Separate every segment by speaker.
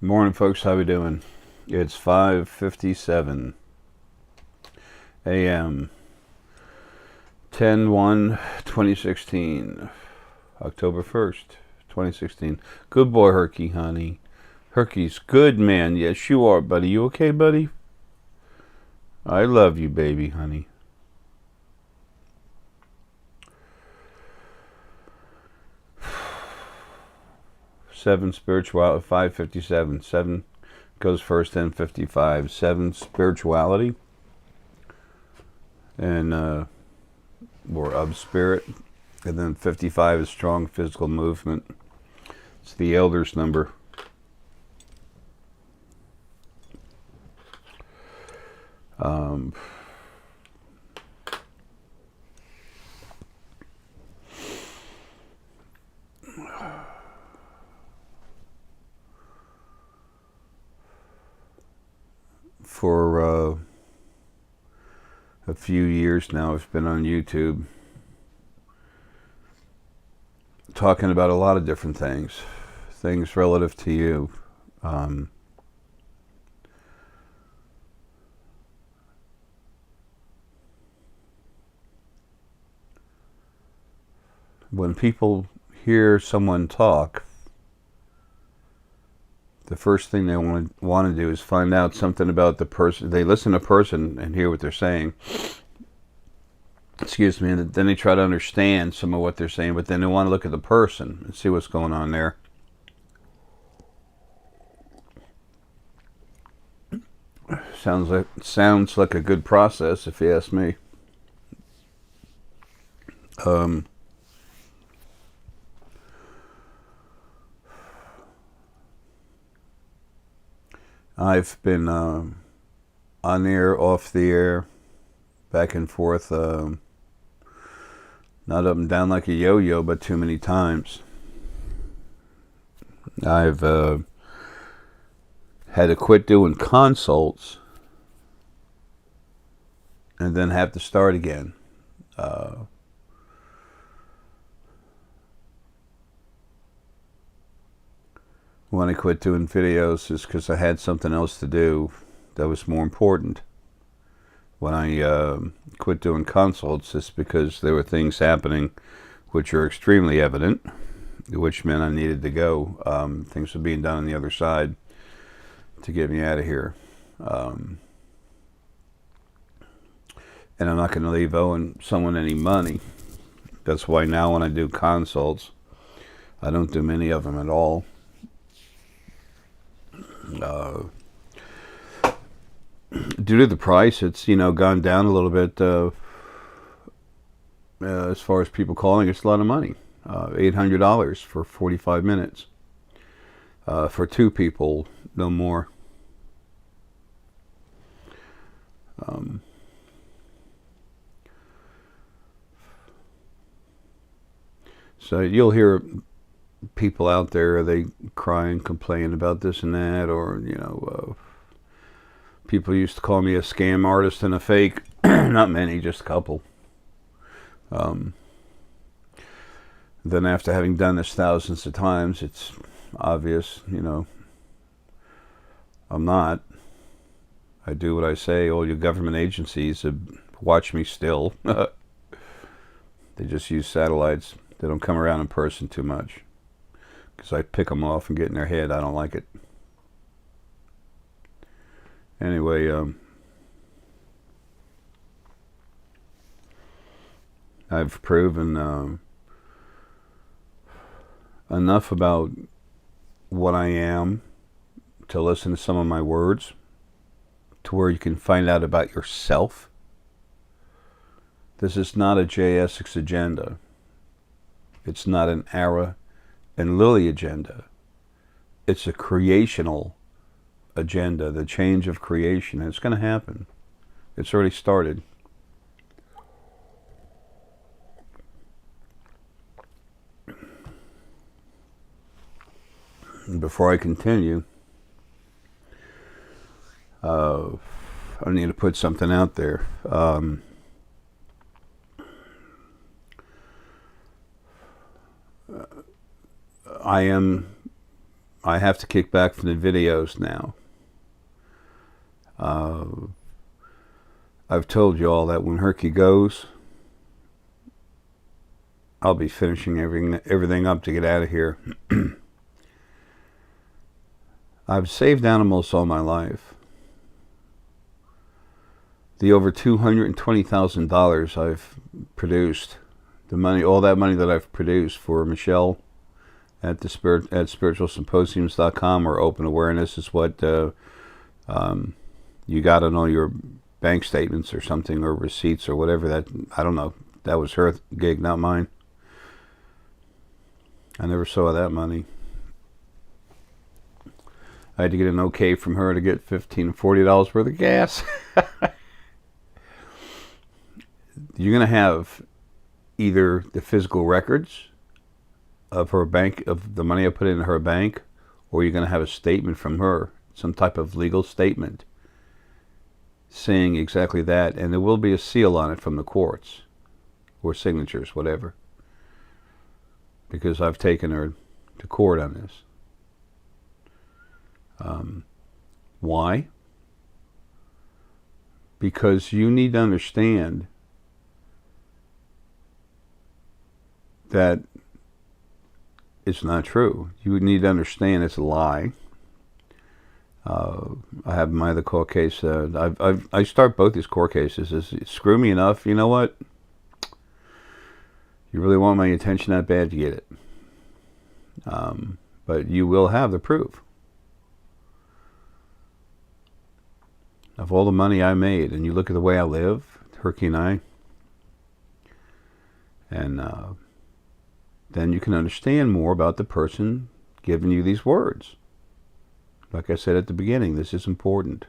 Speaker 1: Morning, folks. How we doing? It's 5:57 a.m. 10/1/2016, October 1st, 2016. Good boy, Herckie, honey. Herckie's good, man. Yes, you are, buddy. You okay, buddy? I love you, baby, honey. Seven spirituality. 5:57. Seven goes first, then 55. Seven spirituality, and or of spirit, and then 55 is strong physical movement. It's the elder's number. Um, for a few years now, I've been on YouTube talking about a lot of different things relative to you. When people hear someone talk, the first thing they want to do is find out something about the person. They listen to a person and hear what they're saying. Excuse me, and then they try to understand some of what they're saying, but then they want to look at the person and see what's going on there. Sounds like a good process, if you ask me. I've been on the air, off the air, back and forth, not up and down like a yo-yo, but too many times. I've had to quit doing consults and then have to start again. When I quit doing videos is because I had something else to do that was more important. When I quit doing consults, it's because there were things happening which are extremely evident, which meant I needed to go. Things were being done on the other side to get me out of here. And I'm not going to leave owing someone any money. That's why now when I do consults, I don't do many of them at all. Due to the price, it's gone down a little bit. As far as people calling, it's a lot of money. $800 for 45 minutes. For two people, no more. So you'll hear people out there, they cry and complain about this and that, or people used to call me a scam artist and a fake. Not many, just a couple. Then after having done this thousands of times, it's obvious, I'm not. I do what I say. All your government agencies watch me still. They just use satellites. They don't come around in person too much, because I pick them off and get in their head. I don't like it. Anyway, I've proven enough about what I am to listen to some of my words, to where you can find out about yourself. This is not a J. Essex agenda. It's not an Ara and Lily agenda. It's a creational agenda, the change of creation. And it's going to happen. It's already started. And before I continue, I need to put something out there. I am I have to kick back from the videos now. I've told you all that when Herckie goes, I'll be finishing everything up to get out of here. I've saved animals all my life. The over $220,000 I've produced, the money, all that money that I've produced for Michelle at spiritualsymposiums.com, or open awareness is what you got on all your bank statements or something, or receipts or whatever. That, I don't know. That was her gig, not mine. I never saw that money. I had to get an okay from her to get $15 and $40 worth of gas. You're going to have either the physical records of her bank, of the money I put in her bank, or you're going to have a statement from her, some type of legal statement saying exactly that, and there will be a seal on it from the courts, or signatures, whatever, because I've taken her to court on this. Why? Because you need to understand that it's not true. You would need to understand it's a lie. I have my other court case. I start both these court cases as screw me enough. You know what? You really want my attention that bad, you get it. But you will have the proof of all the money I made, and you look at the way I live, Herckie and I, and then you can understand more about the person giving you these words. Like I said at the beginning, this is important.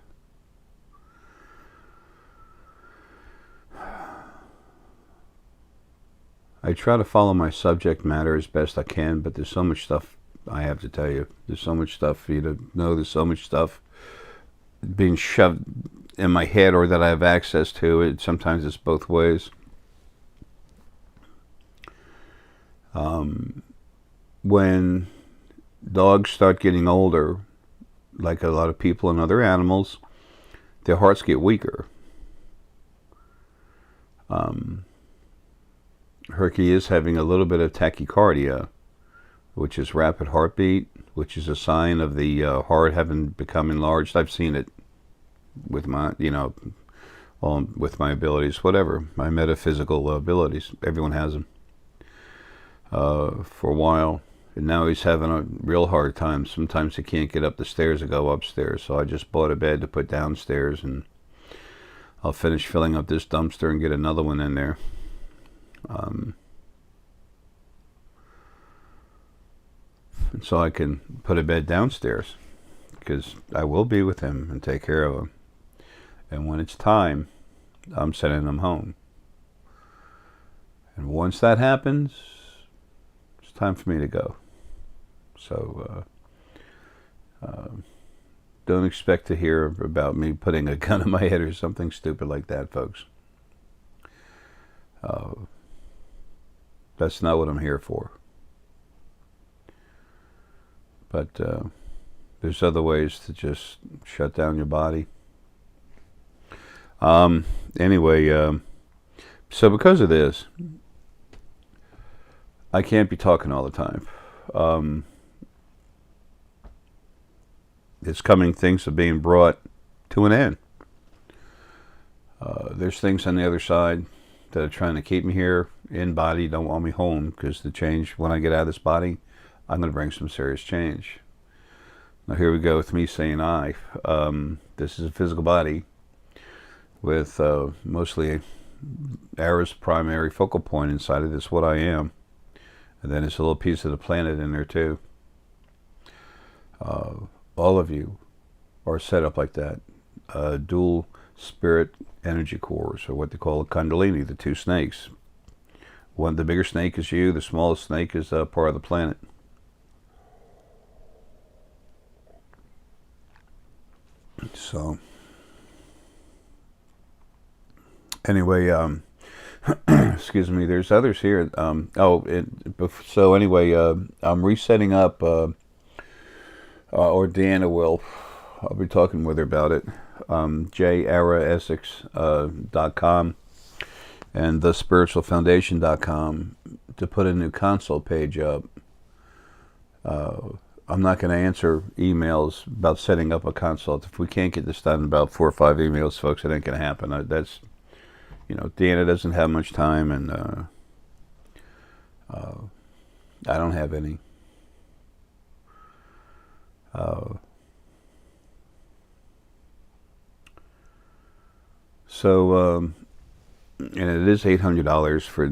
Speaker 1: I try to follow my subject matter as best I can, but there's so much stuff I have to tell you. There's so much stuff for you to know. There's so much stuff being shoved in my head, or that I have access to. Sometimes it's both ways. When dogs start getting older, like a lot of people and other animals, their hearts get weaker. Herckie is having a little bit of tachycardia, which is rapid heartbeat, which is a sign of the heart having become enlarged. I've seen it with my, with my abilities, whatever, my metaphysical abilities. Everyone has them. For a while, and now he's having a real hard time. Sometimes he can't get up the stairs to go upstairs, so I just bought a bed to put downstairs, and I'll finish filling up this dumpster and get another one in there. And so I can put a bed downstairs, because I will be with him and take care of him, and when it's time, I'm sending him home. And once that happens, it's time for me to go. So don't expect to hear about me putting a gun in my head or something stupid like that, folks. That's not what I'm here for. But there's other ways to just shut down your body. Anyway, so because of this, I can't be talking all the time. It's coming, things are being brought to an end. There's things on the other side that are trying to keep me here in body, don't want me home, because the change, when I get out of this body, I'm going to bring some serious change. Now here we go with me saying I. This is a physical body with mostly Ara's primary focal point inside of this, what I am. And then there's a little piece of the planet in there too. All of you are set up like that. Dual spirit energy cores, or what they call a kundalini, the two snakes. One, the bigger snake is you, the smallest snake is part of the planet. So, anyway, excuse me, there's others here. So anyway, I'm resetting up or Deanna will. I'll be talking with her about it. JEraEssex.com and thespiritualfoundation.com to put a new consult page up. I'm not going to answer emails about setting up a consult. If we can't get this done in about 4 or 5 emails, folks, it ain't going to happen. That's, Deanna doesn't have much time, and I don't have any. And it is $800 for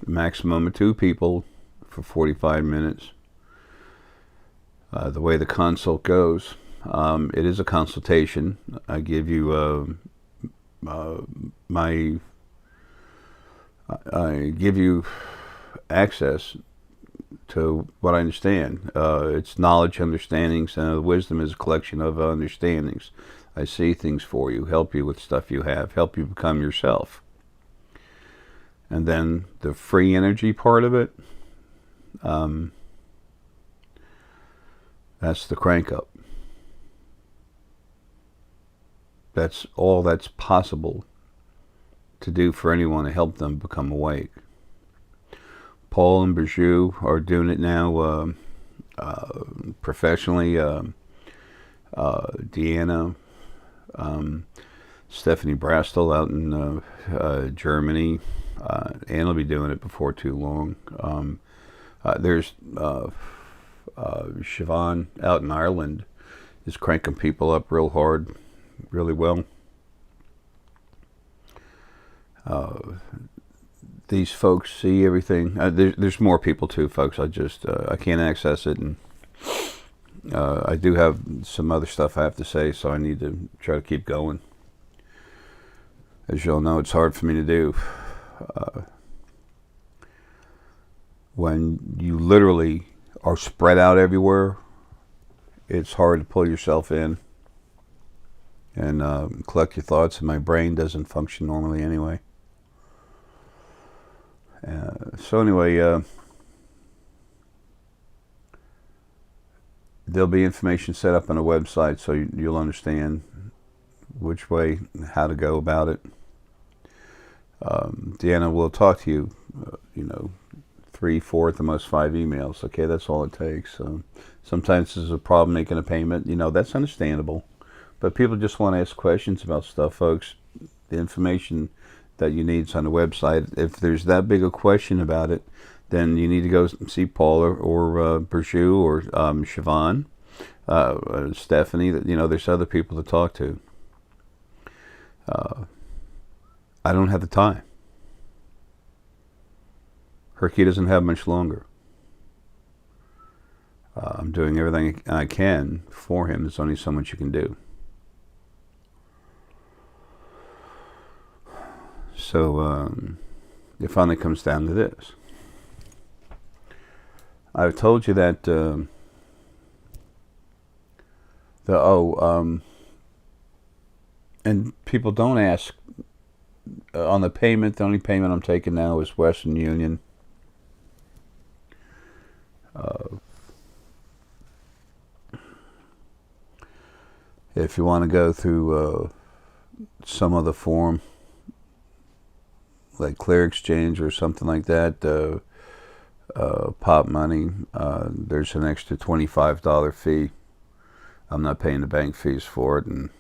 Speaker 1: maximum of 2 people for 45 minutes. The way the consult goes, it is a consultation. I give you I give you access to what I understand. It's knowledge, understandings, and wisdom is a collection of understandings. I see things for you, help you with stuff you have, help you become yourself. And then the free energy part of it, that's the crank up. That's all that's possible to do for anyone to help them become awake. Paul and Bijou are doing it now professionally. Deanna, Stephanie Brastel out in Germany. Anne will be doing it before too long. There's Siobhan out in Ireland is cranking people up real hard, really well. These folks see everything. There's more people too, folks. I can't access it, and I do have some other stuff I have to say, so I need to try to keep going. As you'll know, it's hard for me to do. When you literally are spread out everywhere, it's hard to pull yourself in and collect your thoughts, and my brain doesn't function normally anyway. So anyway, there'll be information set up on a website, so you'll understand which way, how to go about it. Deanna will talk to you, 3, 4, at the most 5 emails. Okay, that's all it takes. Sometimes there's a problem making a payment. That's understandable. But people just want to ask questions about stuff, folks. The information that you need is on the website. If there's that big a question about it, then you need to go see Paul or Bijou or Siobhan, Stephanie. There's other people to talk to. I don't have the time. Herckie doesn't have much longer. I'm doing everything I can for him. There's only so much you can do. So it finally comes down to this. I've told you that and people don't ask on the payment. The only payment I'm taking now is Western Union. If you want to go through some other form, like Clear Exchange or something like that, Pop Money, there's an extra $25 fee. I'm not paying the bank fees for it, and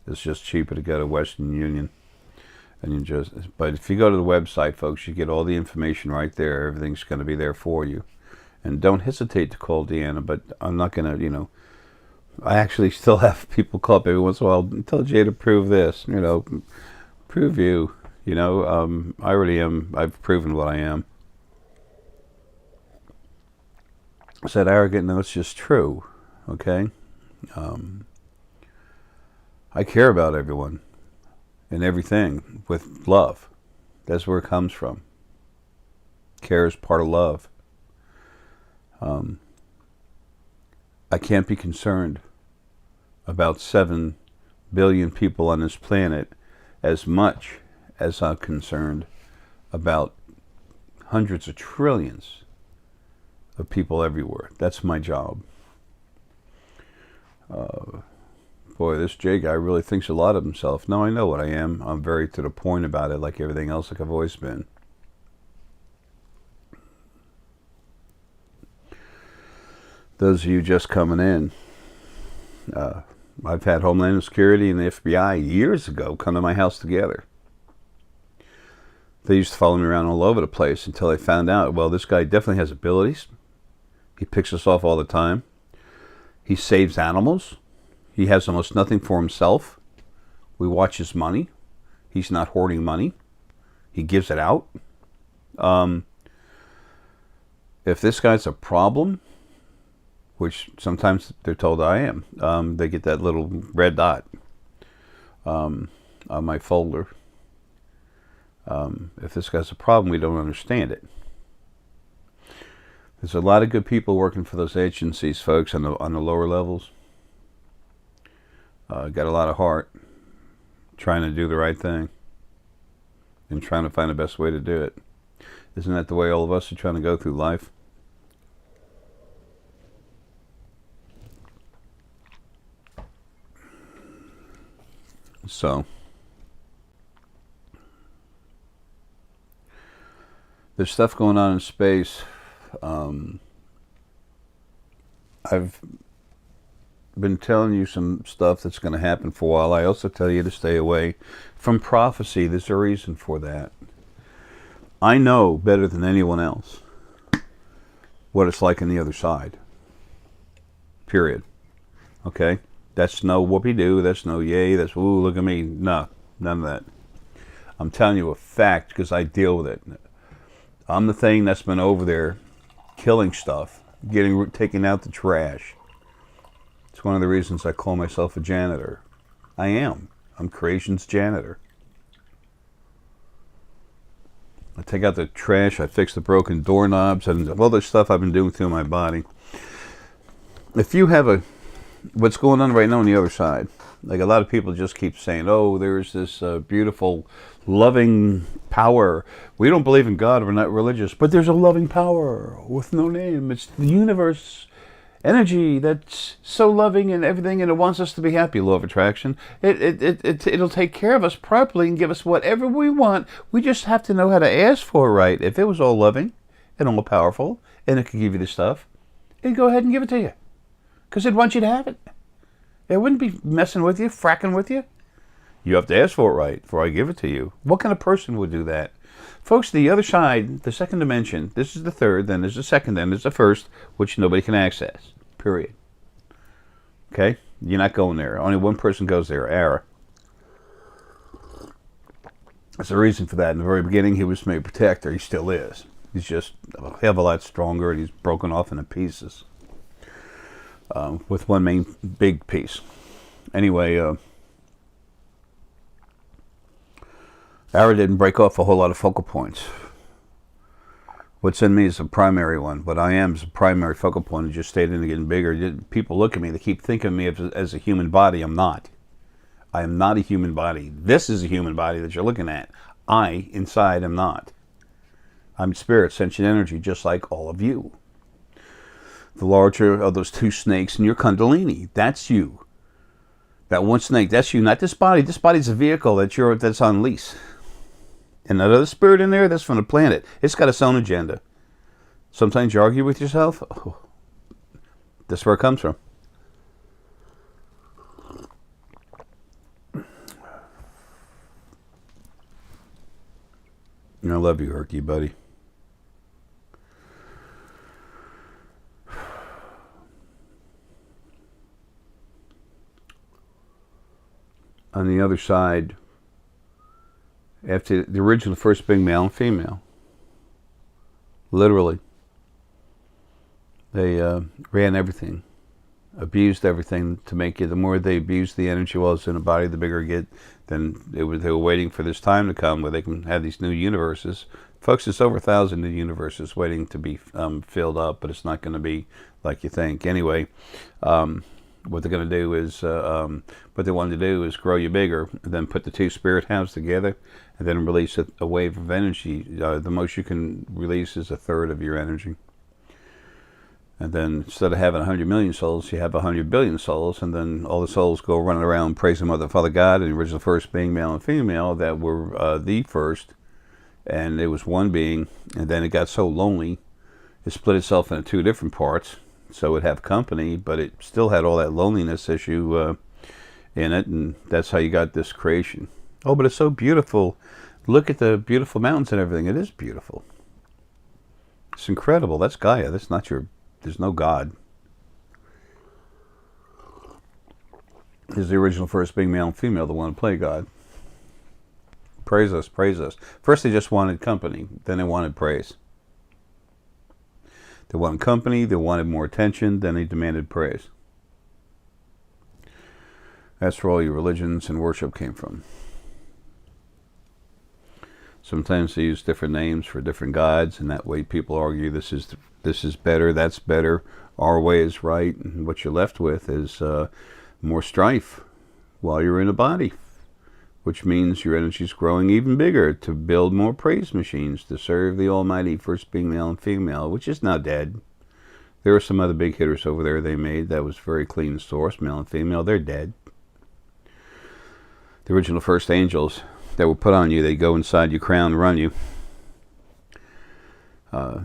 Speaker 1: it's just cheaper to go to Western Union. And but if you go to the website, folks, you get all the information right there. Everything's going to be there for you. And don't hesitate to call Deanna, but I'm not going to, I actually still have people call up every once in a while. Tell Jay to prove this, prove you, I really am. I've proven what I am. Is that arrogant? No, it's just true, okay? I care about everyone and everything with love. That's where it comes from. Care is part of love. I can't be concerned about 7 billion people on this planet as much as I'm concerned about hundreds of trillions of people everywhere. That's my job. Boy, this J guy really thinks a lot of himself. No, I know what I am. I'm very to the point about it, like everything else, like I've always been. Those of you just coming in, I've had Homeland Security and the FBI years ago come to my house together. They used to follow me around all over the place until I found out, well, this guy definitely has abilities. He picks us off all the time. He saves animals. He has almost nothing for himself. We watch his money. He's not hoarding money. He gives it out. If this guy's a problem, which sometimes they're told I am, they get that little red dot on my folder. If this guy's a problem, we don't understand it. There's a lot of good people working for those agencies, folks, on the lower levels. Got a lot of heart, trying to do the right thing, and trying to find the best way to do it. Isn't that the way all of us are trying to go through life? So, there's stuff going on in space. I've been telling you some stuff that's going to happen for a while. I also tell you to stay away from prophecy. There's a reason for that. I know better than anyone else what it's like on the other side. Period. Okay? That's no whoopee-doo. That's no yay. That's, ooh, look at me. No, none of that. I'm telling you a fact because I deal with it. I'm the thing that's been over there killing stuff, taking out the trash. It's one of the reasons I call myself a janitor. I am. I'm creation's janitor. I take out the trash, I fix the broken doorknobs, and all this stuff I've been doing through my body. If you have what's going on right now on the other side, like a lot of people just keep saying, oh, there's this beautiful, loving power. We don't believe in God, we're not religious, but there's a loving power with no name. It's the universe energy that's so loving and everything, and it wants us to be happy. Law of attraction. It'll take care of us properly and give us whatever we want. We just have to know how to ask for it right. If it was all loving and all powerful and it could give you the stuff, it'd go ahead and give it to you because it wants you to have it. It wouldn't be messing with you, fracking with you. You have to ask for it right before I give it to you. What kind of person would do that? Folks, the other side, the second dimension, this is the third, then there's the second, then there's the first, which nobody can access. Period. Okay? You're not going there. Only one person goes there, Ara. There's a reason for that. In the very beginning, he was made protector. He still is. He's just a hell of a lot stronger, and he's broken off into pieces. With one main big piece. Anyway, Ara didn't break off a whole lot of focal points. What's in me is a primary one. What I am is a primary focal point. It just stayed in and getting bigger. People look at me, they keep thinking of me as a human body. I'm not. I am not a human body. This is a human body that you're looking at. I, inside, am not. I'm spirit, sentient energy, just like all of you. The larger of those two snakes in your kundalini, that's you. That one snake, that's you, not this body. This body's a vehicle that's on lease. And that other spirit in there, that's from the planet. It's got its own agenda. Sometimes you argue with yourself. Oh, that's where it comes from. I love you, Herckie, buddy. On the other side, after the original first being male and female, literally, they ran everything, abused everything to make it. The more they abused the energy while it's in a body, the bigger it get. Then they were waiting for this time to come where they can have these new universes. Folks, there's over 1,000 new universes waiting to be filled up, but it's not going to be like you think. Anyway, what they're going to do is, what they wanted to do is grow you bigger, and then put the two spirit halves together, and then release a wave of energy. The most you can release is 1/3 of your energy. And then instead of having 100 million souls, you have 100 billion souls, and then all the souls go running around praising Mother, Father, God, and the original first being male and female that were the first, and it was one being, and then it got so lonely, it split itself into two different parts, so it'd have company, but it still had all that loneliness issue in it, and that's how you got this creation. Oh, but it's so beautiful. Look at the beautiful mountains and everything. It is beautiful. It's incredible. That's Gaia. That's not your... There's no God. Is the original first being male and female the one to play God? Praise us, praise us. First they just wanted company, then they wanted praise. They wanted company, they wanted more attention, then they demanded praise. That's where all your religions and worship came from. Sometimes they use different names for different gods, and that way people argue this is better, that's better, our way is right, and what you're left with is more strife while you're in a body, which means your energy is growing even bigger to build more praise machines to serve the Almighty, first being male and female, which is now dead. There are some other big hitters over there they made that was very clean source, male and female. They're dead. The original first angels that were put on you, they go inside your crown, run you,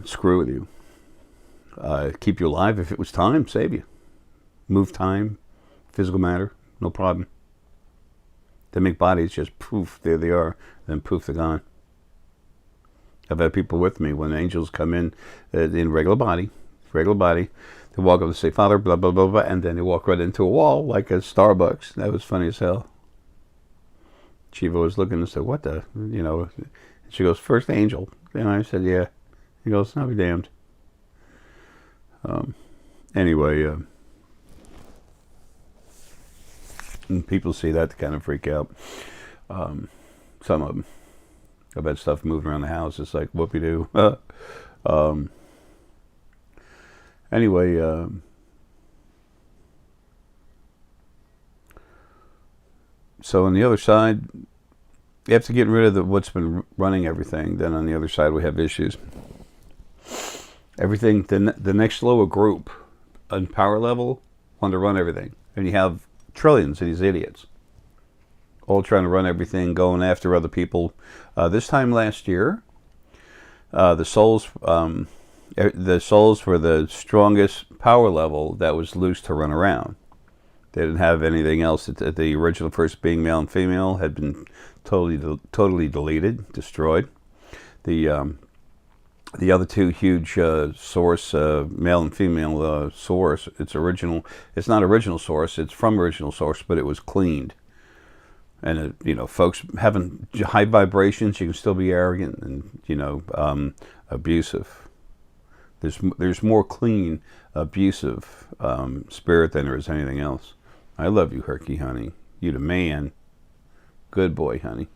Speaker 1: screw with you, keep you alive if it was time, save you, move time, physical matter, no problem. They make bodies just poof, there they are, then poof, they're gone. I've had people with me when angels come in regular body, they walk up and say, Father, blah, blah, blah, blah, and then they walk right into a wall like a Starbucks. That was funny as hell. Shiva was looking and said, what the, she goes, first angel. And I said, yeah. He goes, I'll be damned. Anyway, and people see that to kind of freak out. Some of them. I've had stuff moving around the house. It's like, whoopee-doo. Anyway, so on the other side, you have to get rid of what's been running everything. Then on the other side, we have issues. Everything, the next lower group on power level want to run everything. And you have trillions of these idiots all trying to run everything, going after other people. This time last year, the souls were the strongest power level that was loose to run around. They didn't have anything else. The original first being male and female had been totally deleted, destroyed. The other two huge source, male and female source, it's not original source, it's from original source, but it was cleaned. And folks having high vibrations, you can still be arrogant and abusive. There's more clean, abusive spirit than there is anything else. I love you, Herckie, honey. You the man. Good boy, honey.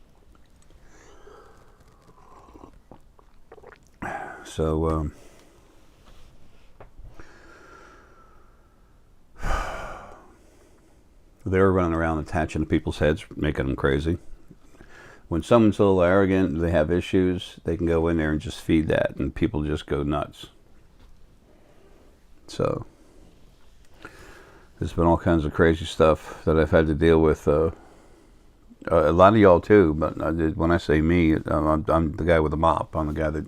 Speaker 1: So, they're running around attaching to people's heads, making them crazy. When someone's a little arrogant, they have issues, they can go in there and just feed that, and people just go nuts. So, there's been all kinds of crazy stuff that I've had to deal with. A lot of y'all too, but when I say me, I'm the guy with the mop. I'm the guy that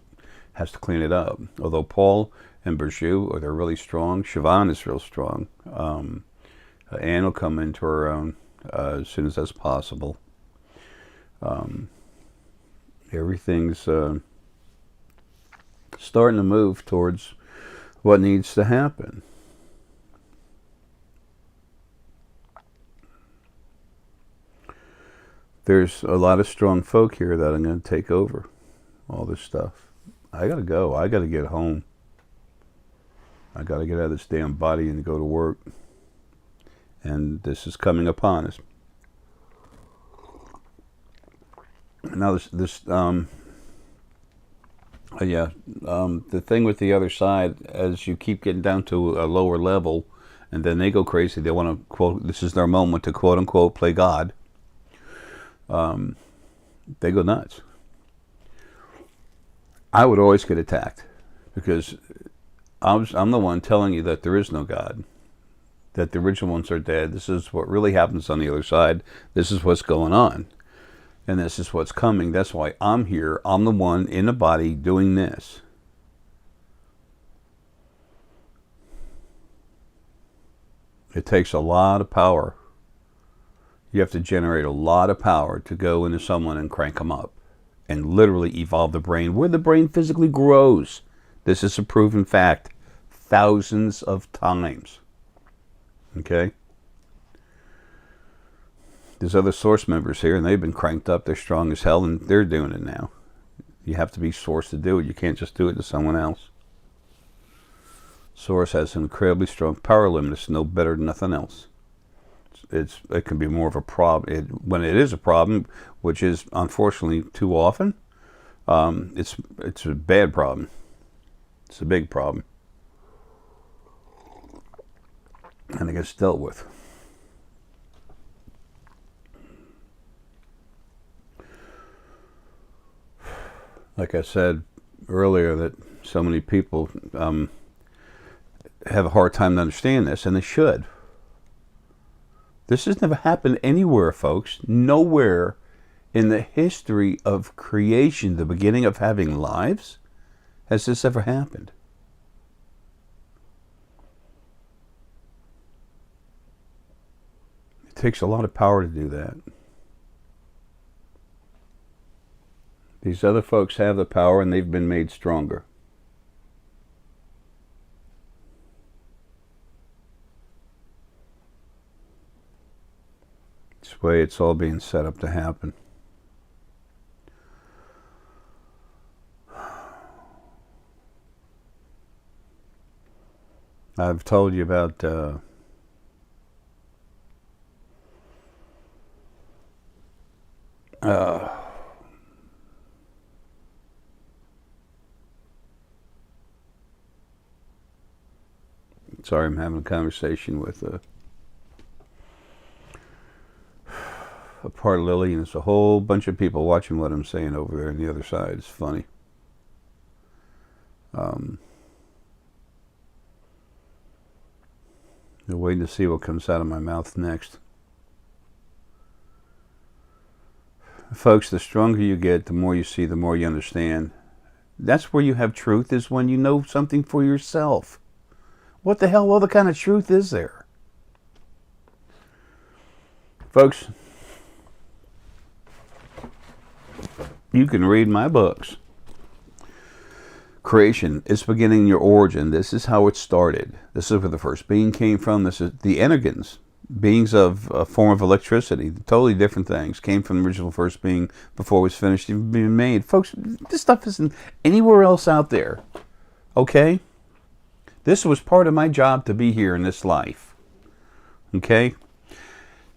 Speaker 1: has to clean it up. Although Paul and Berjou, they're really strong. Siobhan is real strong. Anne will come into her own as soon as that's possible. Everything's starting to move towards what needs to happen. There's a lot of strong folk here that I'm going to take over all this stuff. I got to go. I got to get home. I got to get out of this damn body and go to work. And this is coming upon us. Now the thing with the other side, as you keep getting down to a lower level, and then they go crazy, they want to quote, this is their moment to quote unquote play God. They go nuts. I would always get attacked because I'm the one telling you that there is no God, that the original ones are dead. This is what really happens on the other side. This is what's going on. And this is what's coming. That's why I'm here. I'm the one in the body doing this. It takes a lot of power. You have to generate a lot of power to go into someone and crank them up and literally evolve the brain where the brain physically grows. This is a proven fact thousands of times. Okay? There's other source members here, and they've been cranked up. They're strong as hell, and they're doing it now. You have to be source to do it. You can't just do it to someone else. Source has an incredibly strong power limit. It's no better than nothing else. It can be more of a problem. When it is a problem, which is unfortunately too often, it's a bad problem. It's a big problem. And it gets dealt with. Like I said earlier, that so many people have a hard time to understand this, and they should. This has never happened anywhere, folks. Nowhere in the history of creation, the beginning of having lives, has this ever happened. It takes a lot of power to do that. These other folks have the power, and they've been made stronger. This way it's all being set up to happen. I've told you about sorry, I'm having a conversation with a part of Lily, and there's a whole bunch of people watching what I'm saying over there on the other side. It's funny. They're waiting to see what comes out of my mouth next. Folks, the stronger you get, the more you see, the more you understand. That's where you have truth, is when you know something for yourself. What the hell other kind of truth is there? Folks, you can read my books. Creation is beginning your origin. This is how it started. This is where the first being came from. This is the energens, beings of a form of electricity, totally different things, came from the original first being before it was finished even being made. Folks, this stuff isn't anywhere else out there. Okay? This was part of my job to be here in this life. Okay?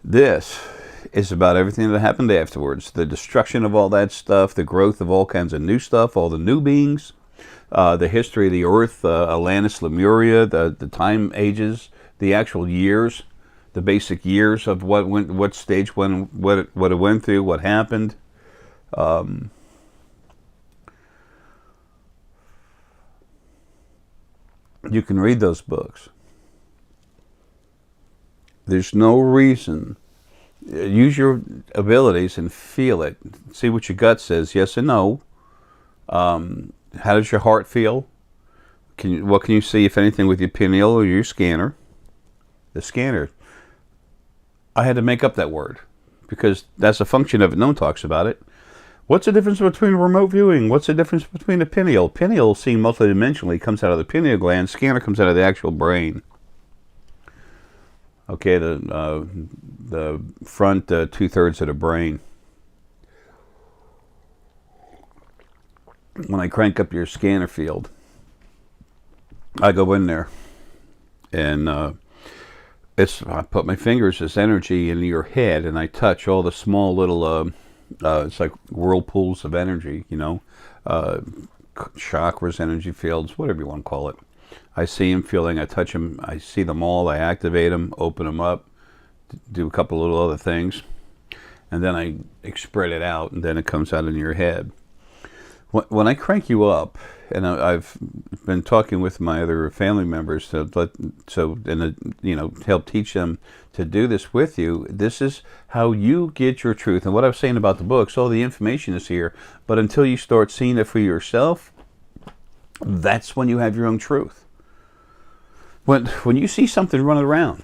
Speaker 1: This is about everything that happened afterwards. The destruction of all that stuff, the growth of all kinds of new stuff, all the new beings, the history of the earth, Atlantis, Lemuria, the time ages, the actual years, the basic years of what stage, what it went through, what happened. You can read those books. There's no reason. Use your abilities and feel it. See what your gut says, yes and no. How does your heart feel? What can you see, if anything, with your pineal or your scanner? The scanner. I had to make up that word because that's a function of it. No one talks about it. What's the difference between remote viewing? What's the difference between a pineal? Pineal, seen multidimensionally, comes out of the pineal gland. Scanner comes out of the actual brain. Okay, the front 2/3 of the brain. When I crank up your scanner field, I go in there, and I put my fingers as energy in your head, and I touch all the small little, it's like whirlpools of energy, you know, chakras, energy fields, whatever you want to call it. I see them, feeling, I touch them, I see them all, I activate them, open them up, do a couple little other things, and then I spread it out, and then it comes out in your head. When I crank you up, and I've been talking with my other family members to help teach them to do this with you. This is how you get your truth. And what I was saying about the books, all the information is here, but until you start seeing it for yourself, that's when you have your own truth. When you see something running around,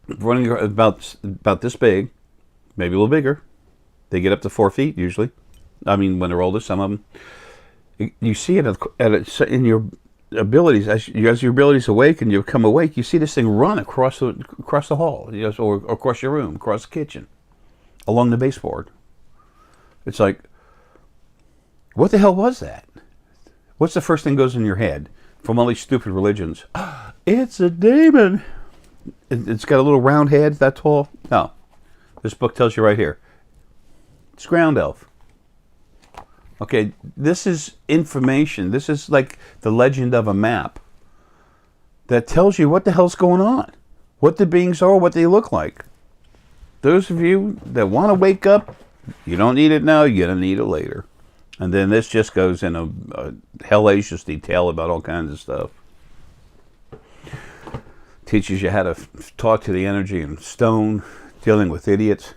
Speaker 1: running about this big, maybe a little bigger, they get up to 4 feet usually. I mean, when they're older, some of them. You see it in your abilities as your abilities awaken. You become awake. You see this thing run across the hall, or across your room, across the kitchen, along the baseboard. It's like, what the hell was that? What's the first thing goes in your head from all these stupid religions? It's a demon. It's got a little round head that tall. No, this book tells you right here. It's ground elf. Okay, this is information. This is like the legend of a map that tells you what the hell's going on, what the beings are, what they look like. Those of you that want to wake up, you don't need it now, you're going to need it later. And then this just goes in a hellacious detail about all kinds of stuff. Teaches you how to talk to the energy in stone, dealing with idiots,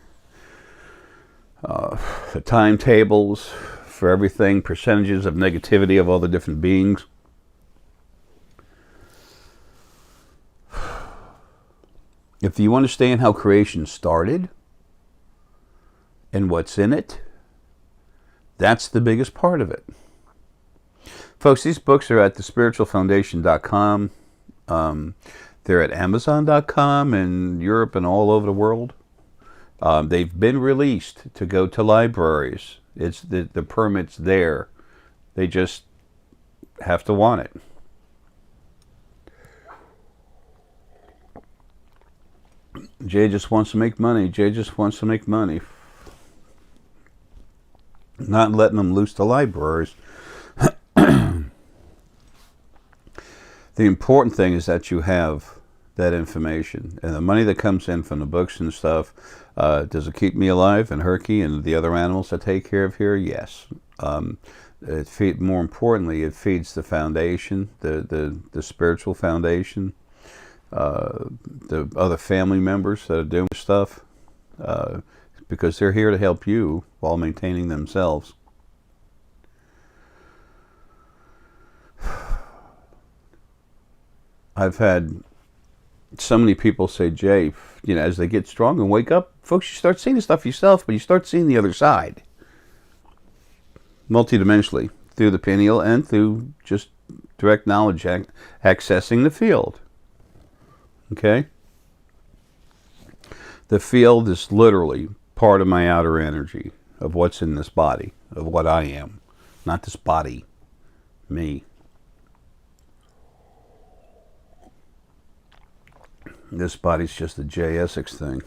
Speaker 1: the timetables for everything, percentages of negativity of all the different beings. If you understand how creation started and what's in it, that's the biggest part of it. Folks, these books are at thespiritualfoundation.com. They're at amazon.com in Europe and all over the world. They've been released to go to libraries. It's the permit's there. They just have to want it. Jay just wants to make money. Jay just wants to make money. Not letting them loose the libraries. The important thing is that you have that information. And the money that comes in from the books and stuff, does it keep me alive and Herckie and the other animals I take care of here? Yes. More importantly, it feeds the foundation, the spiritual foundation, the other family members that are doing stuff, because they're here to help you while maintaining themselves. I've had so many people say, Jay, as they get strong and wake up, folks, you start seeing the stuff yourself, but you start seeing the other side. Multidimensionally, through the pineal and through just direct knowledge, accessing the field. Okay? The field is literally part of my outer energy, of what's in this body, of what I am. Not this body, me. This body's just a J. Essex thing.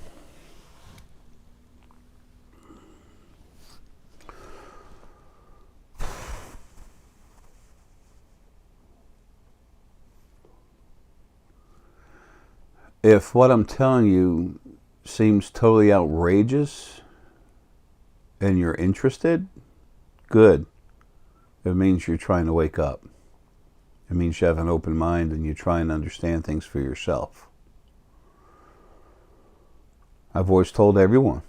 Speaker 1: If what I'm telling you seems totally outrageous and you're interested, good. It means you're trying to wake up. It means you have an open mind and you're trying to understand things for yourself. I've always told everyone,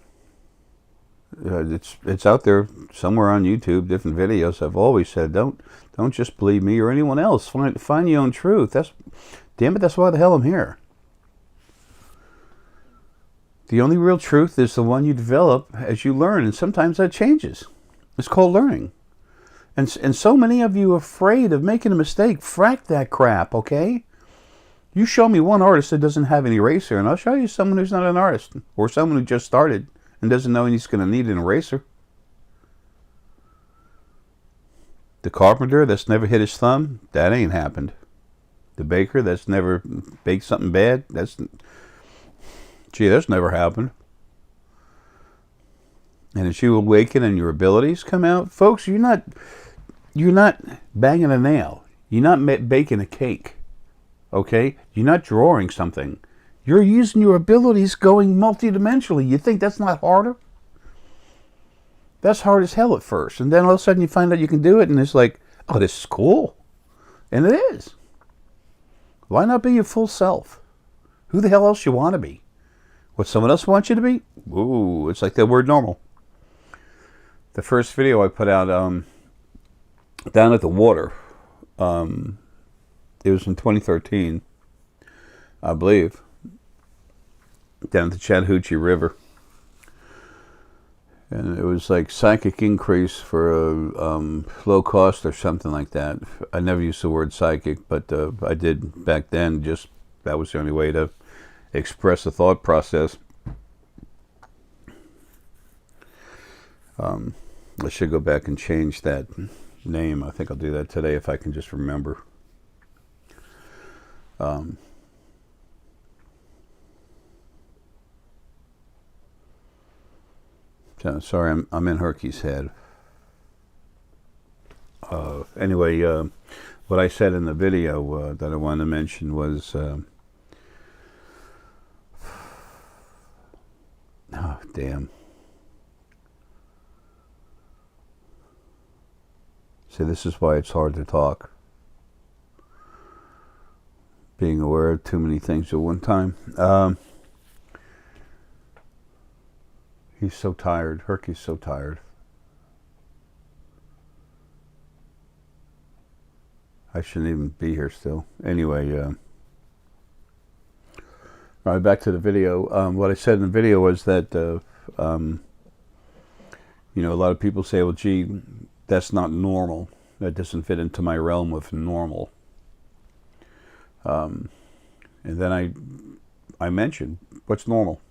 Speaker 1: it's out there somewhere on YouTube, different videos. I've always said, don't just believe me or anyone else. Find your own truth. Damn it, that's why the hell I'm here. The only real truth is the one you develop as you learn, and sometimes that changes. It's called learning. And so many of you are afraid of making a mistake. Frack that crap, okay? You show me one artist that doesn't have an eraser, and I'll show you someone who's not an artist, or someone who just started and doesn't know he's going to need an eraser. The carpenter that's never hit his thumb, that ain't happened. The baker that's never baked something bad, that's never happened. And as you awaken and your abilities come out, folks, you're not banging a nail. You're not baking a cake. Okay? You're not drawing something. You're using your abilities going multidimensionally. You think that's not harder? That's hard as hell at first. And then all of a sudden you find out you can do it, and it's like, oh, this is cool. And it is. Why not be your full self? Who the hell else you want to be? What someone else wants you to be? Ooh, it's like that word normal. The first video I put out down at the water, it was in 2013, I believe, down at the Chattahoochee River. And it was like psychic increase for a low cost or something like that. I never used the word psychic, but I did back then. Just that was the only way to express a thought process. I should go back and change that name. I think I'll do that today if I can just remember. Sorry, I'm in Herckie's head. Anyway, what I said in the video that I wanted to mention was, oh, damn. See, this is why it's hard to talk. Being aware of too many things at one time. He's so tired. Herckie's so tired. I shouldn't even be here still. Anyway, all right, back to the video. What I said in the video was that, you know, a lot of people say, well, gee, that's not normal. That doesn't fit into my realm of normal. And then I mentioned, what's normal?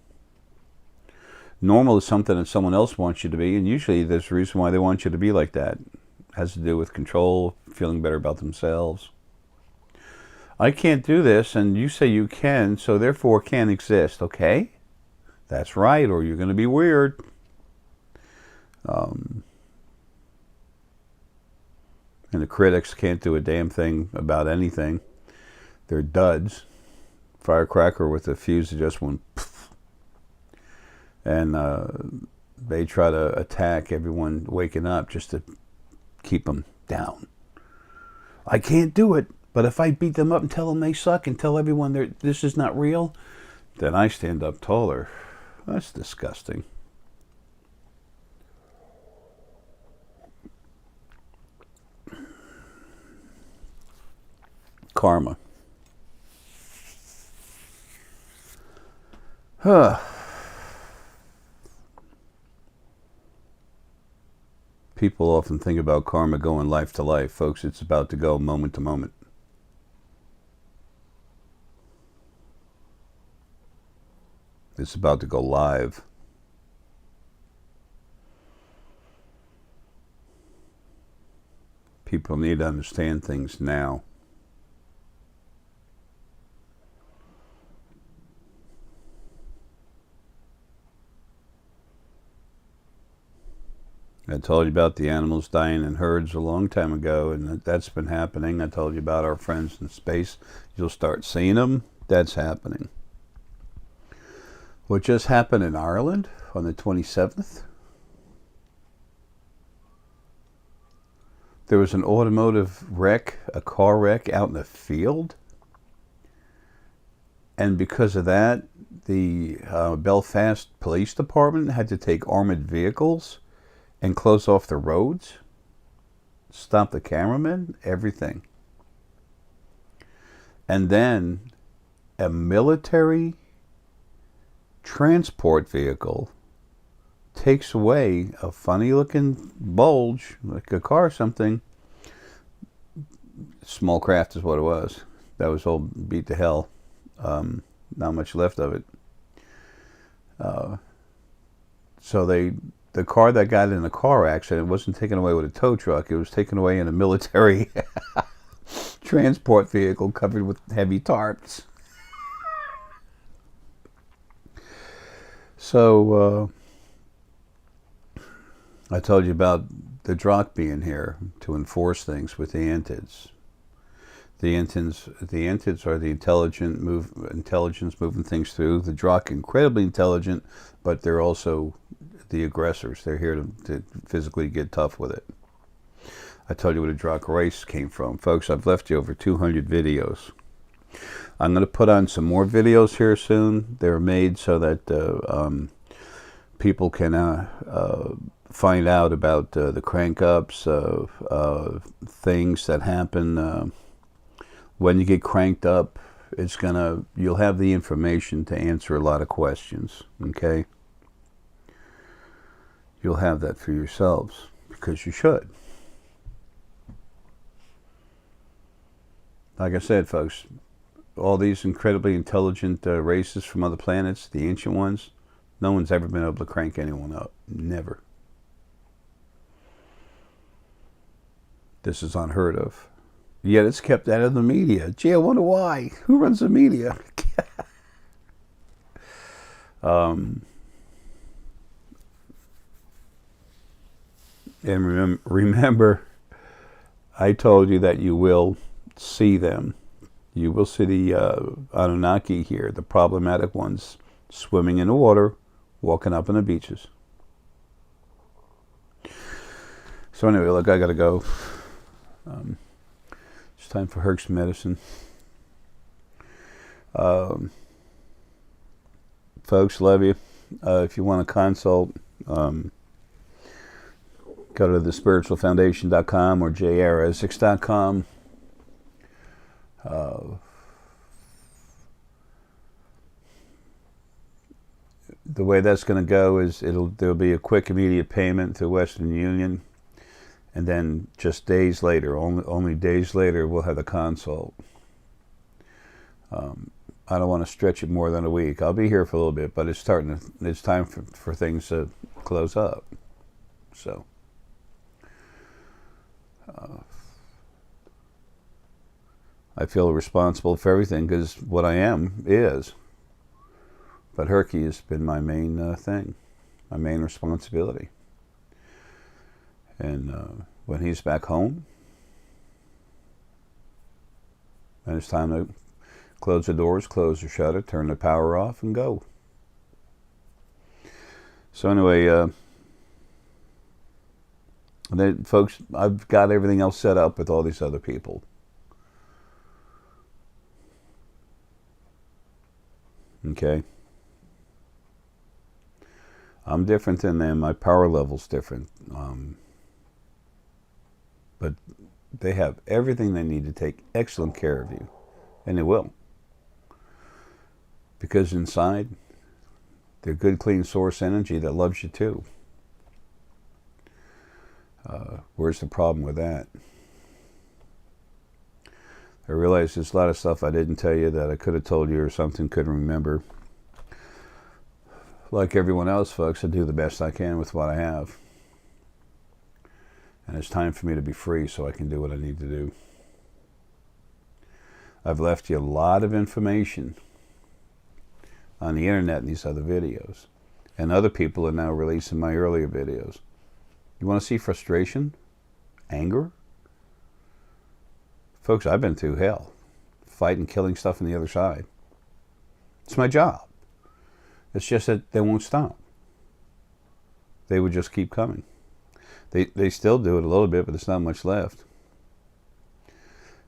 Speaker 1: Normal is something that someone else wants you to be, and usually there's a reason why they want you to be like that. It has to do with control, feeling better about themselves. I can't do this, and you say you can, so therefore can't exist. Okay, that's right, or you're going to be weird. And the critics can't do a damn thing about anything. They're duds. Firecracker with a fuse that just went pfft. And they try to attack everyone waking up just to keep them down. I can't do it, but if I beat them up and tell them they suck and tell everyone this is not real, then I stand up taller. That's disgusting. Karma. People often think about karma going life to life. Folks, it's about to go moment to moment. It's about to go live. People need to understand things now. I told you about the animals dying in herds a long time ago, and that's been happening. I told you about our friends in space. You'll start seeing them. That's happening. What just happened in Ireland on the 27th? There was an automotive wreck, a car wreck out in the field. And because of that, the Belfast Police Department had to take armored vehicles and close off the roads, stop the cameramen, everything. And then a military transport vehicle takes away a funny looking bulge, like a car or something. Small craft is what it was. That was all beat to hell. Not much left of it. So the car that got in a car accident wasn't taken away with a tow truck. It was taken away in a military transport vehicle covered with heavy tarps. So I told you about the Drock being here to enforce things with the Antids. The Antids are the intelligence moving things through. The Drock incredibly intelligent, but they're also the aggressors. They're here to physically get tough with it. I told you where the drug race came from. Folks, I've left you over 200 videos. I'm going to put on some more videos here soon. They're made so that people can find out about the crank-ups, things that happen when you get cranked up. You'll have the information to answer a lot of questions, okay? You'll have that for yourselves, because you should. Like I said, folks, all these incredibly intelligent races from other planets, the ancient ones, no one's ever been able to crank anyone up. Never. This is unheard of. Yet it's kept out of the media. Gee, I wonder why. Who runs the media? And remember, I told you that you will see them. You will see the Anunnaki here, the problematic ones, swimming in the water, walking up on the beaches. So anyway, look, I gotta go. It's time for Herc's medicine. Folks, love you. If you want a consult, go to thespiritualfoundation.com or jressex.com. The way that's going to go is there'll be a quick, immediate payment to Western Union. And then just days later, only days later, we'll have the consult. I don't want to stretch it more than a week. I'll be here for a little bit, but it's time for things to close up. So, I feel responsible for everything because what I am is. But Herckie has been my main thing, my main responsibility. And when he's back home, and it's time to close the doors, close the shutter, turn the power off, and go. So anyway, then, folks, I've got everything else set up with all these other people. Okay? I'm different than them. My power level's different. But they have everything they need to take excellent care of you. And they will. Because inside, they're good, clean source energy that loves you too. Where's the problem with that? I realize there's a lot of stuff I didn't tell you that I could have told you or something couldn't remember. Like everyone else, folks, I do the best I can with what I have. And it's time for me to be free so I can do what I need to do. I've left you a lot of information on the internet in these other videos. And other people are now releasing my earlier videos. You want to see frustration? Anger? Folks, I've been through hell. Fighting, killing stuff on the other side. It's my job. It's just that they won't stop. They would just keep coming. They still do it a little bit, but there's not much left.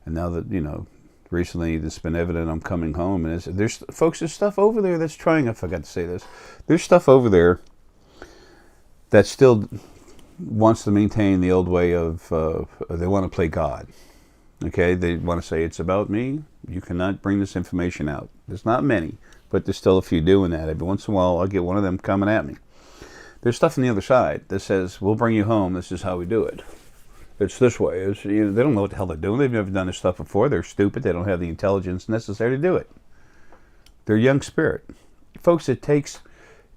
Speaker 1: And now that, recently it's been evident I'm coming home, and there's stuff over there that's trying, I forgot to say this, there's stuff over there that still wants to maintain the old way of, they want to play God. Okay, they want to say, it's about me, you cannot bring this information out. There's not many, but there's still a few doing that. Every once in a while, I'll get one of them coming at me. There's stuff on the other side that says, we'll bring you home, this is how we do it. It's this way. They don't know what the hell they're doing. They've never done this stuff before. They're stupid. They don't have the intelligence necessary to do it. They're young spirit. Folks, it takes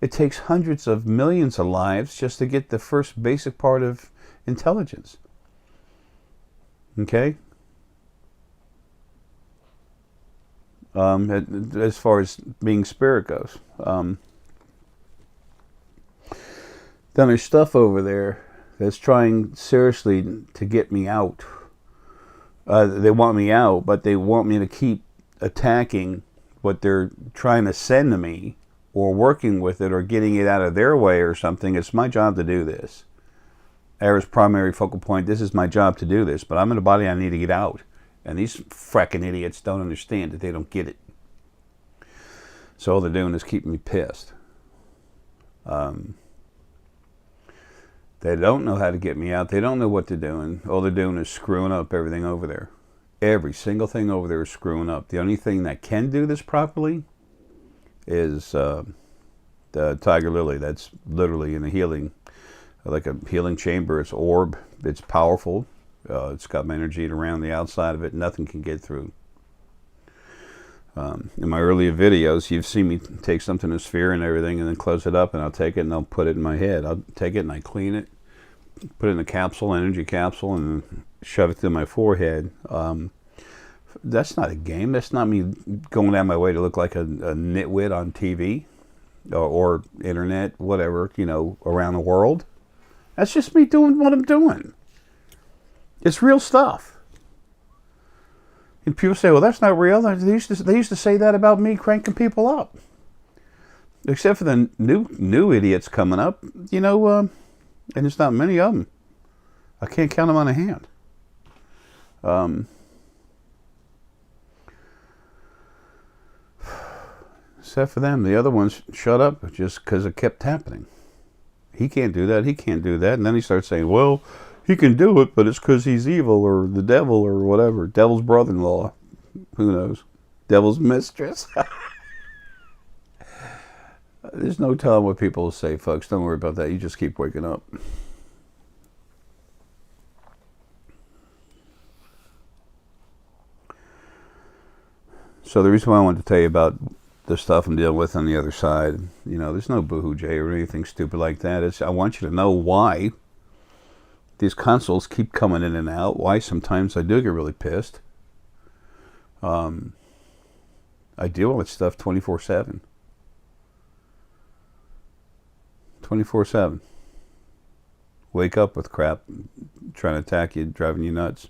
Speaker 1: hundreds of millions of lives just to get the first basic part of intelligence. Okay? As far as being spirit goes. Then there's stuff over there that's trying seriously to get me out. They want me out, but they want me to keep attacking what they're trying to send to me or working with it or getting it out of their way or something. It's my job to do this. Era's primary focal point, this is my job to do this, but I'm in a body I need to get out. And these fracking idiots don't understand it. They don't get it. So all they're doing is keeping me pissed. They don't know how to get me out. They don't know what they're doing. All they're doing is screwing up everything over there. Every single thing over there is screwing up. The only thing that can do this properly is the Tiger Lily. That's literally in a healing, like a healing chamber. It's orb. It's powerful. It's got energy around the outside of it. Nothing can get through. In my earlier videos, you've seen me take something in a sphere and everything and then close it up, and I'll take it and I'll put it in my head. I'll take it and I clean it, put it in a capsule, energy capsule, and shove it through my forehead. That's not a game. That's not me going out of my way to look like a nitwit on TV or internet, whatever, you know, around the world. That's just me doing what I'm doing. It's real stuff. And people say, well, that's not real. They used to say that about me cranking people up. Except for the new idiots coming up, you know, and there's not many of them. I can't count them on a hand. Except for them. The other ones shut up just because it kept happening. He can't do that. He can't do that. And then he starts saying, well, he can do it, but it's because he's evil or the devil or whatever. Devil's brother-in-law. Who knows? Devil's mistress. There's no telling what people will say, folks. Don't worry about that. You just keep waking up. So the reason why I wanted to tell you about the stuff I'm dealing with on the other side, you know, there's no boohoo Jay or anything stupid like that. I want you to know why these consoles keep coming in and out. Why sometimes I do get really pissed. I deal with stuff 24/7. 24/7. Wake up with crap trying to attack you, driving you nuts.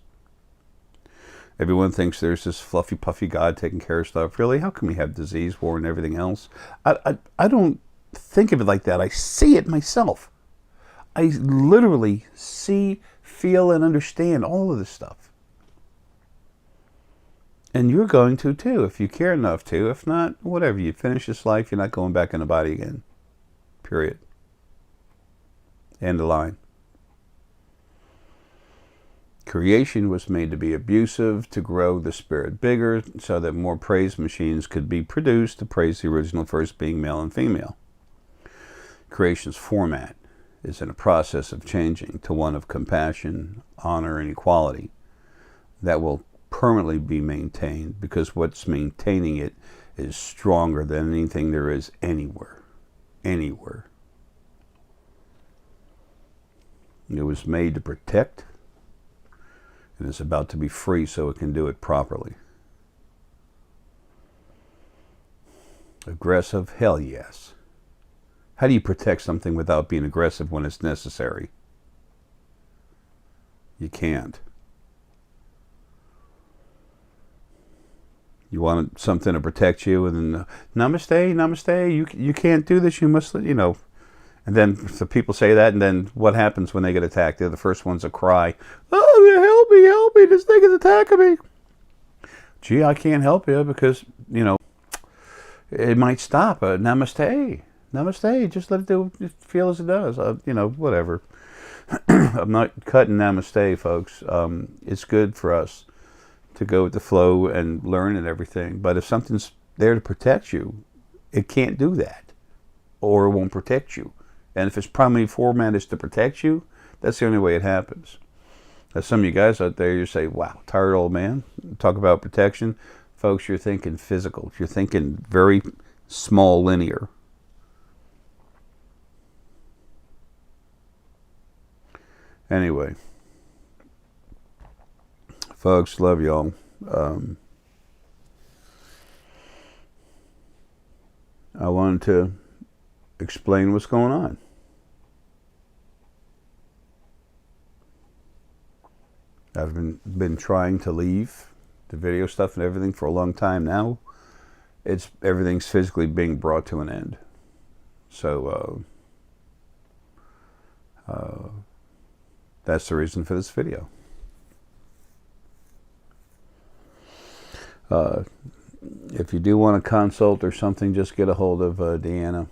Speaker 1: Everyone thinks there's this fluffy, puffy God taking care of stuff. Really? How can we have disease, war, and everything else? I don't think of it like that. I see it myself. I literally see, feel, and understand all of this stuff. And you're going to too, if you care enough to. If not, whatever. You finish this life, you're not going back in the body again. Period. End of line. Creation was made to be abusive, to grow the spirit bigger, so that more praise machines could be produced to praise the original first being male and female. Creation's format is in a process of changing to one of compassion, honor, and equality that will permanently be maintained, because what's maintaining it is stronger than anything there is anywhere. Anywhere. It was made to protect, and it's about to be free so it can do it properly. Aggressive? Hell yes. How do you protect something without being aggressive when it's necessary? You can't. You want something to protect you, and then, namaste, namaste, you can't do this, you must, you know. And then so people say that, and then what happens when they get attacked? They're the first ones to cry, oh, help me, this thing is attacking me. Gee, I can't help you because, you know, it might stop. Namaste. Namaste, just let it do, just feel as it does. You know, whatever. I'm not cutting namaste, folks. It's good for us to go with the flow and learn and everything. But if something's there to protect you, it can't do that, or it won't protect you. And if its primary format is to protect you, that's the only way it happens. Now, some of you guys out there, you say, wow, tired old man, talk about protection. Folks, you're thinking physical. You're thinking very small linear. Anyway, folks, love y'all. I wanted to explain what's going on. I've been trying to leave the video stuff and everything for a long time now. Everything's physically being brought to an end. So that's the reason for this video. If you do want a consult or something, just get a hold of Deanna.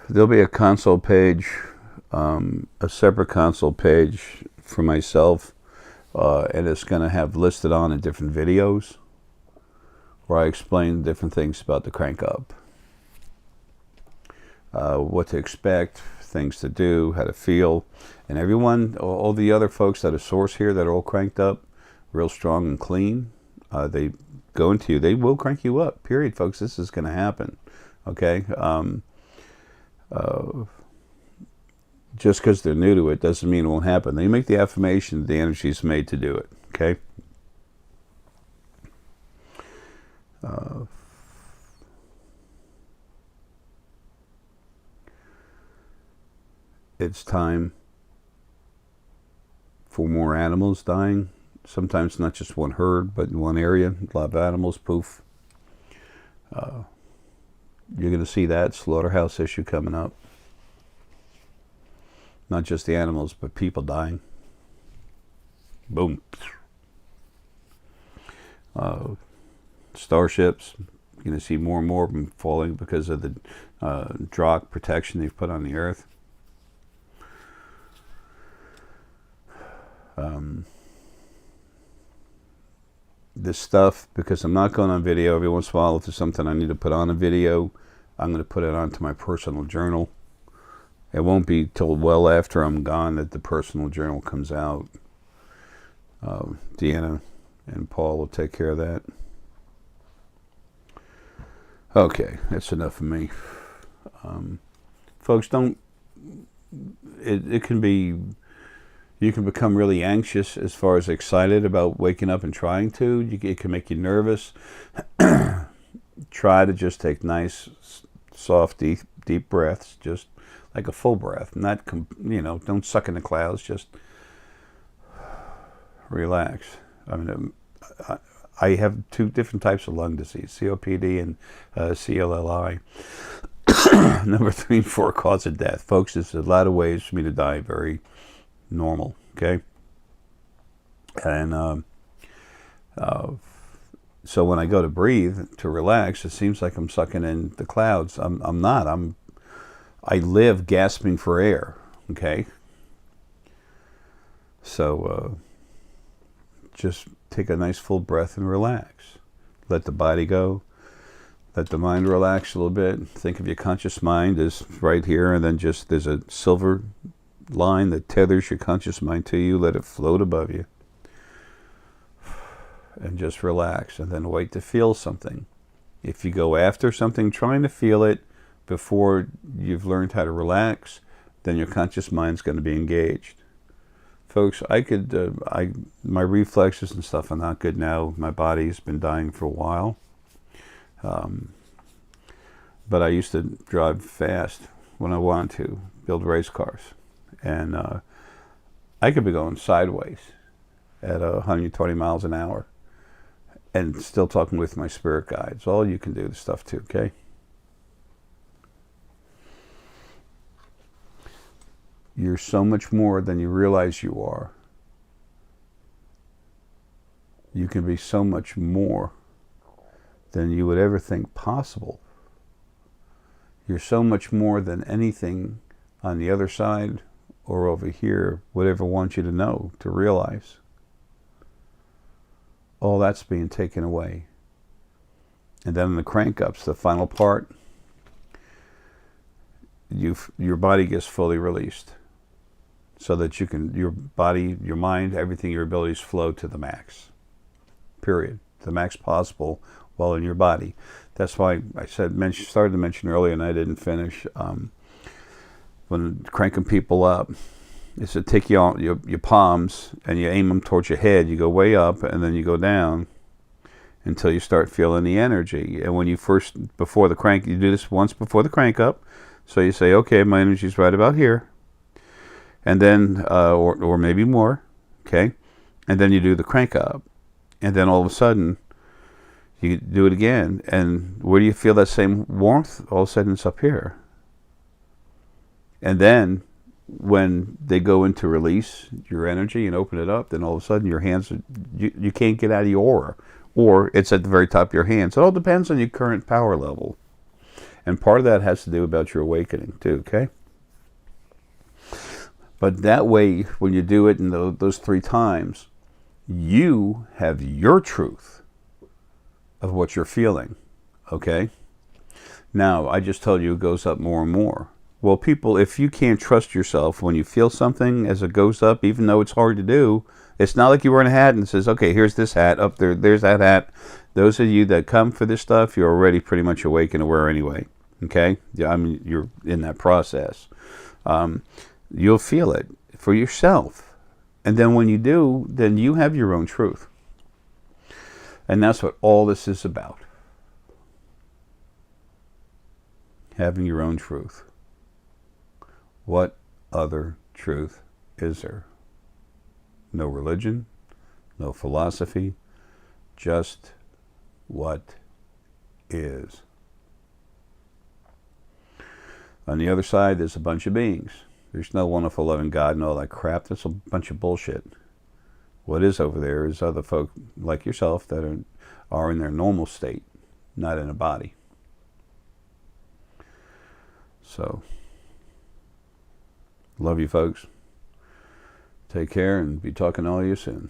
Speaker 1: There'll be a consult page, a separate consult page for myself, and it's going to have listed on in different videos where I explain different things about the crank up, what to expect, things to do, how to feel. And everyone, all the other folks that are source here that are all cranked up, real strong and clean, they go into you. They will crank you up, period, folks. This is going to happen, okay? Just because they're new to it doesn't mean it won't happen. They make the affirmation, the energy is made to do it, okay? It's time for more animals dying. Sometimes not just one herd, but in one area. A lot of animals, poof. You're going to see that slaughterhouse issue coming up. Not just the animals, but people dying. Boom. Starships. You're going to see more and more of them falling because of the DROC protection they've put on the Earth. This stuff, because I'm not going on video every once in a while, if there's something I need to put on a video, I'm going to put it onto my personal journal. It won't be till well after I'm gone that the personal journal comes out. Deanna and Paul will take care of that. Okay, that's enough of me. Folks, don't... It can be... You can become really anxious as far as excited about waking up and trying to. It can make you nervous. Try to just take nice, soft, deep breaths, just like a full breath. Not, don't suck in the clouds. Just relax. I mean, I have two different types of lung disease: COPD and CLLI. Number 3 and 4 cause of death, folks. There's a lot of ways for me to die. Very normal, okay? And so when I go to breathe, to relax, it seems like I'm sucking in the clouds. I'm not. I live gasping for air, okay? So just take a nice full breath and relax. Let the body go. Let the mind relax a little bit. Think of your conscious mind as right here, and then just there's a silver line that tethers your conscious mind to you. Let it float above you. And just relax, and then wait to feel something. If you go after something trying to feel it before you've learned how to relax, then your conscious mind's going to be engaged. Folks, my reflexes and stuff are not good now. My body's been dying for a while. But I used to drive fast when I wanted to, build race cars. And I could be going sideways at 120 miles an hour and still talking with my spirit guides. All you can do this stuff too, okay? You're so much more than you realize you are. You can be so much more than you would ever think possible. You're so much more than anything on the other side or over here would ever want you to know, to realize. All that's being taken away. And then in the crank-ups, the final part, your body gets fully released so that you can, your body, your mind, everything, your abilities flow to the max. Period. The max possible while in your body. That's why I started to mention earlier, and I didn't finish. When cranking people up, is to take your palms and you aim them towards your head. You go way up and then you go down until you start feeling the energy. And when you first, before the crank, you do this once before the crank up. So you say, okay, my energy's right about here. And then, or maybe more, okay? And then you do the crank up. And then all of a sudden, You do it again, and where do you feel that same warmth? All of a sudden it's up here. And then when they go into release your energy and open it up, then all of a sudden your hands, you can't get out of your aura. Or it's at the very top of your hands. It all depends on your current power level. And part of that has to do about your awakening too, okay? But that way, when you do it in those 3 times, you have your truth of what you're feeling, okay? Now, I just told you it goes up more and more. Well, people, if you can't trust yourself when you feel something as it goes up, even though it's hard to do, it's not like you wear a hat and it says, okay, here's this hat, up there, there's that hat. Those of you that come for this stuff, you're already pretty much awake and aware anyway, okay? Yeah, I mean, you're in that process. You'll feel it for yourself. And then when you do, then you have your own truth. And that's what all this is about. Having your own truth. What other truth is there? No religion, no philosophy, just what is. On the other side, there's a bunch of beings. There's no wonderful loving God and all that crap. That's a bunch of bullshit. What is over there is other folk like yourself that are in their normal state, not in a body. So, love you folks. Take care and be talking to all of you soon.